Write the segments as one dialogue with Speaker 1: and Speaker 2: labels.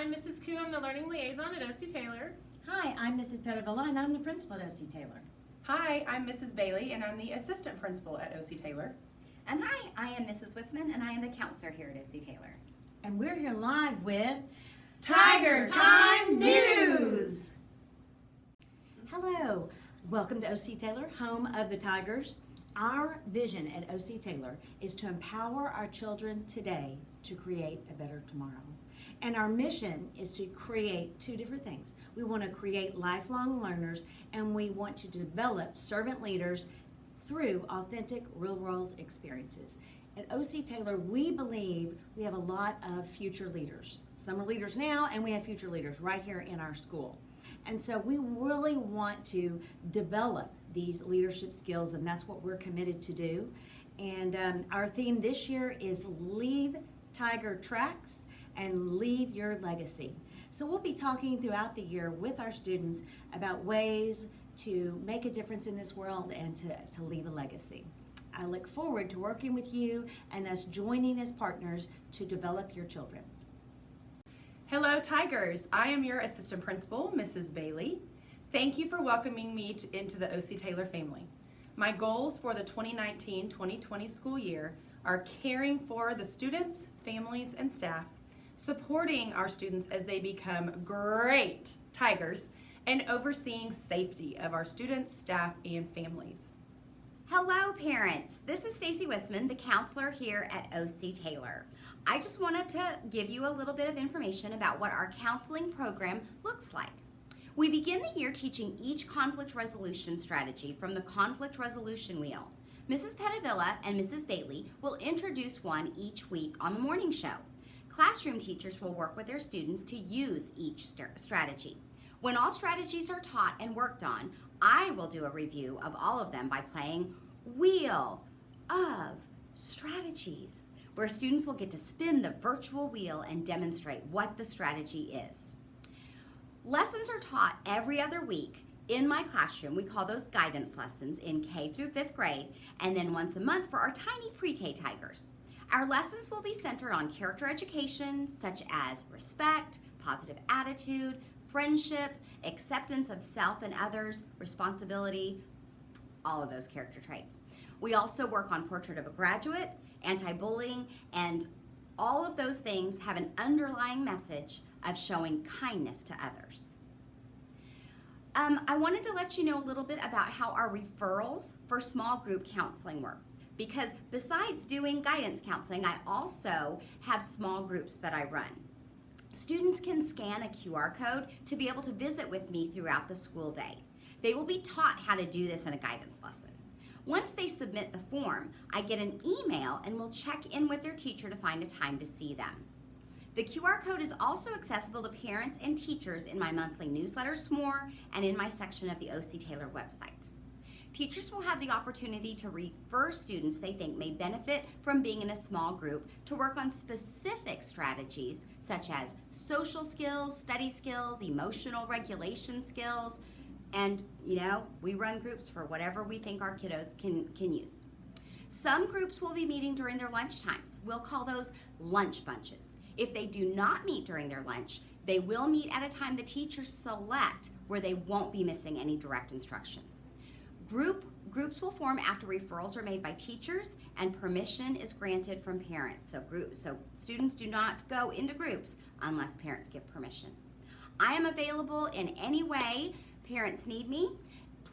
Speaker 1: I'm Mrs. Koo. I'm the Learning Liaison at OC Taylor.
Speaker 2: Hi, I'm Mrs. Pettivilla and I'm the principal at OC Taylor.
Speaker 3: Hi, I'm Mrs. Bailey and I'm the assistant principal at OC Taylor.
Speaker 4: And hi, I am Mrs. Wisman and I am the counselor here at OC Taylor.
Speaker 2: And we're here live with
Speaker 3: Tiger Time News!
Speaker 2: Hello, welcome to OC Taylor, home of the Tigers. Our vision at OC Taylor is to empower our children today to create a better tomorrow. And our mission is to create two different things. We want to create lifelong learners, and we want to develop servant leaders through authentic real-world experiences. At OC Taylor, we believe we have a lot of future leaders. Some are leaders now, and we have future leaders right here in our school. And so we really want to develop these leadership skills, and that's what we're committed to do. And our theme this year is Leave Tiger Tracks and Leave Your Legacy. So we'll be talking throughout the year with our students about ways to make a difference in this world and to leave a legacy. I look forward to working with you and us joining as partners to develop your children.
Speaker 3: Hello Tigers, I am your assistant principal, Mrs. Bailey. Thank you for welcoming me into the OC Taylor family. My goals for the 2019-2020 school year are caring for the students, families, and staff, supporting our students as they become great Tigers, and overseeing safety of our students, staff, and families.
Speaker 4: Hello parents, this is Stacy Wisman, the counselor here at OC Taylor. I just wanted to give you a little bit of information about what our counseling program looks like. We begin the year teaching each conflict resolution strategy from the conflict resolution wheel. Mrs. Pettivilla and Mrs. Bailey will introduce one each week on the morning show. Classroom teachers will work with their students to use each strategy. When all strategies are taught and worked on, I will do a review of all of them by playing Wheel of Strategies, where students will get to spin the virtual wheel and demonstrate what the strategy is. Lessons are taught every other week in my classroom. We call those guidance lessons in K through 5th grade, and then once a month for our tiny pre-K Tigers. Our lessons will be centered on character education, such as respect, positive attitude, friendship, acceptance of self and others, responsibility, all of those character traits. We also work on Portrait of a Graduate, anti-bullying, and all of those things have an underlying message of showing kindness to others. I wanted to let you know a little bit about how our referrals for small group counseling work. Because besides doing guidance counseling, I also have small groups that I run. Students can scan a QR code to be able to visit with me throughout the school day. They will be taught how to do this in a guidance lesson. Once they submit the form, I get an email and will check in with their teacher to find a time to see them. The QR code is also accessible to parents and teachers in my monthly newsletter, SMORE, and in my section of the OC Taylor website. Teachers will have the opportunity to refer students they think may benefit from being in a small group to work on specific strategies such as social skills, study skills, emotional regulation skills, and we run groups for whatever we think our kiddos can use. Some groups will be meeting during their lunch times. We'll call those lunch bunches. If they do not meet during their lunch, they will meet at a time the teachers select where they won't be missing any direct instructions. Groups will form after referrals are made by teachers and permission is granted from parents. So students do not go into groups unless parents give permission. I am available in any way parents need me.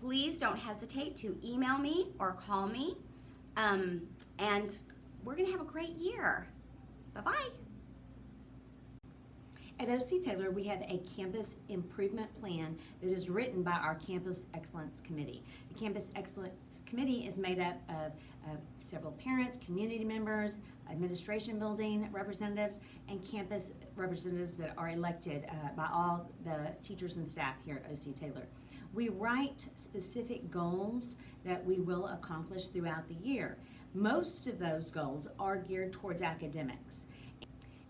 Speaker 4: Please don't hesitate to email me or call me. And we're gonna have a great year. Bye-bye.
Speaker 2: At OC Taylor, we have a campus improvement plan that is written by our Campus Excellence Committee. The Campus Excellence Committee is made up of several parents, community members, administration building representatives, and campus representatives that are elected by all the teachers and staff here at OC Taylor. We write specific goals that we will accomplish throughout the year. Most of those goals are geared towards academics.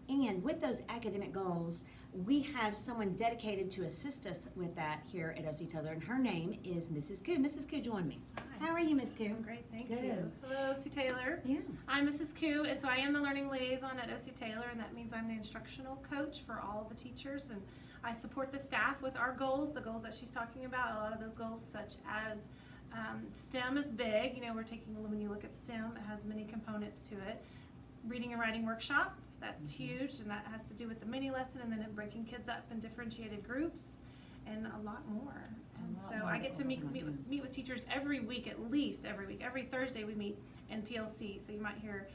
Speaker 2: And with those academic goals, we have someone dedicated to assist us with that here at OC Taylor, and her name is Mrs. Koo. Mrs. Koo, join me.
Speaker 5: Hi.
Speaker 2: How are you, Miss Koo?
Speaker 1: I'm great, thank
Speaker 2: Good.
Speaker 1: you. Hello, OC Taylor.
Speaker 2: Yeah.
Speaker 1: I'm Mrs. Koo, and so I am the learning liaison at OC Taylor, and that means I'm the instructional coach for all of the teachers, and I support the staff with our goals, the goals that she's talking about. A lot of those goals, such as STEM is big. You know, when you look at STEM, it has many components to it. Reading and writing workshop, that's huge, and that has to do with the mini lesson, and then breaking kids up in differentiated groups, and a lot more. And
Speaker 2: lot
Speaker 1: so
Speaker 2: more
Speaker 1: I get to
Speaker 2: that
Speaker 1: meet
Speaker 2: we're gonna
Speaker 1: with, meet with teachers every week, at least every week. Every Thursday we meet in PLC. So you might hear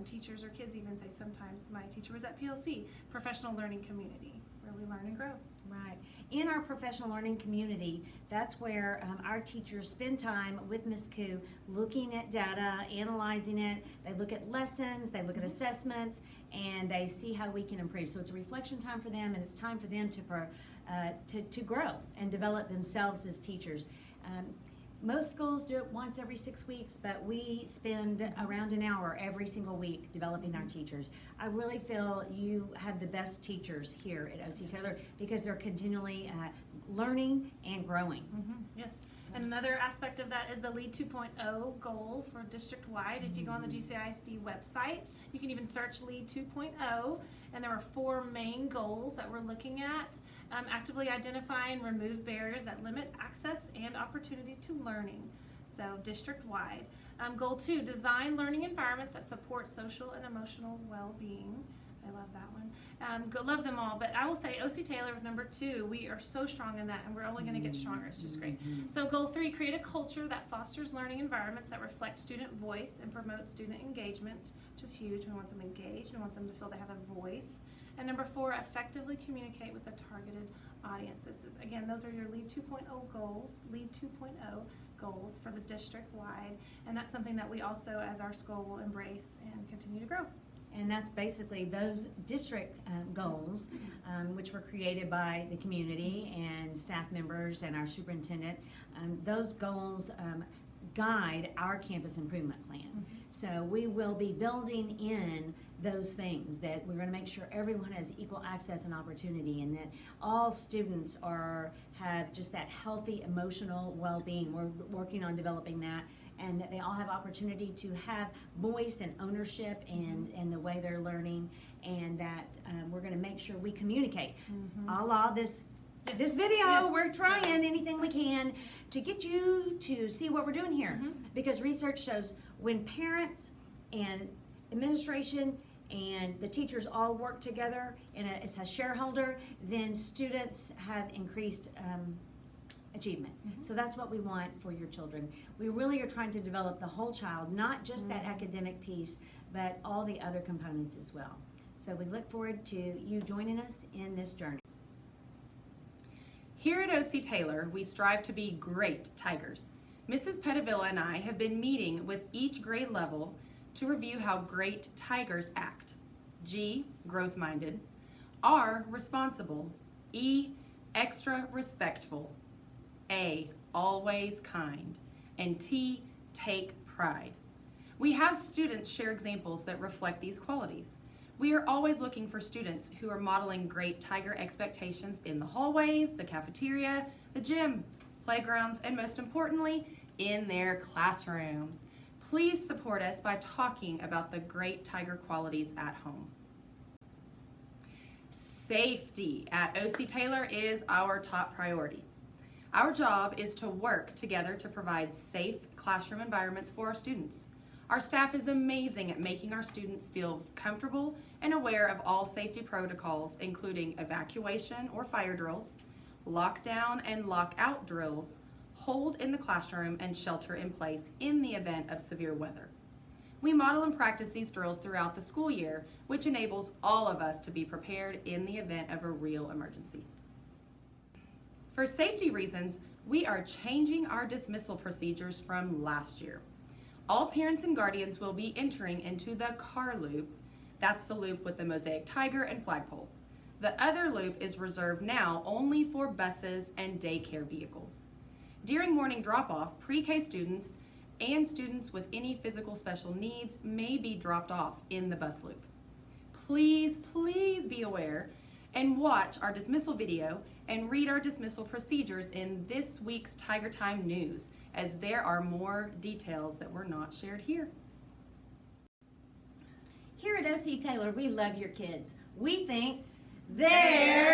Speaker 1: teachers or kids even say sometimes, my teacher was at PLC, professional learning community, where we learn and grow.
Speaker 2: Right. In our professional learning community, that's where our teachers spend time with Ms. Koo looking at data, analyzing it. They look at lessons, they look at assessments, and they see how we can improve. So it's a reflection time for them, and it's time for them to grow and develop themselves as teachers. Most schools do it once every 6 weeks, but we spend around an hour every single week developing our teachers. I really feel you have the best teachers here at OC Taylor because they're continually learning and growing.
Speaker 1: Yes. And another aspect of that is the LEAD 2.0 goals for district-wide. If you go on the GCISD website, you can even search LEAD 2.0, and there are 4 main goals that we're looking at. Actively identify and remove barriers that limit access and opportunity to learning, so district-wide. Goal 2, design learning environments that support social and emotional well-being. I love that one. Love them all, but I will say OC Taylor with number 2, we are so strong in that, and we're only going to get stronger. It's just great. So goal 3, create a culture that fosters learning environments that reflect student voice and promote student engagement, which is huge. We want them engaged. We want them to feel they have a voice. And number 4, effectively communicate with a targeted audience. Again, those are your LEAD 2.0 goals, LEAD 2.0 goals for the district-wide, and that's something that we also, as our school, will embrace and continue to grow.
Speaker 2: And that's basically those district goals, which were created by the community and staff members and our superintendent. Those goals guide our campus improvement plan. So we will be building in those things, that we're going to make sure everyone has equal access and opportunity, and that all students have just that healthy emotional well-being. We're working on developing that, and that they all have opportunity to have voice and ownership in the way they're learning, and that we're going to make sure we communicate. A la this video,
Speaker 1: Yes.
Speaker 2: we're trying anything we can to get you to see what we're doing here, because research shows when parents and administration and the teachers all work together as a shareholder, then students have increased achievement. So that's what we want for your children. We really are trying to develop the whole child, not just that academic piece, but all the other components as well. So we look forward to you joining us in this journey.
Speaker 3: Here at OC Taylor, we strive to be great Tigers. Mrs. Pettivilla and I have been meeting with each grade level to review how great Tigers act. G, growth-minded. R, responsible. E, extra respectful. A, always kind. And T, take pride. We have students share examples that reflect these qualities. We are always looking for students who are modeling great Tiger expectations in the hallways, the cafeteria, the gym, playgrounds, and most importantly, in their classrooms. Please support us by talking about the great Tiger qualities at home. Safety at OC Taylor is our top priority. Our job is to work together to provide safe classroom environments for our students. Our staff is amazing at making our students feel comfortable and aware of all safety protocols, including evacuation or fire drills, lockdown and lockout drills, hold in the classroom, and shelter in place in the event of severe weather. We model and practice these drills throughout the school year, which enables all of us to be prepared in the event of a real emergency. For safety reasons, we are changing our dismissal procedures from last year. All parents and guardians will be entering into the car loop. That's the loop with the mosaic tiger and flagpole. The other loop is reserved now only for buses and daycare vehicles. During morning drop-off, pre-K students and students with any physical special needs may be dropped off in the bus loop. Please be aware and watch our dismissal video and read our dismissal procedures in this week's Tiger Time news, as there are more details that were not shared here.
Speaker 2: Here at OC Taylor, we love your kids. We think they're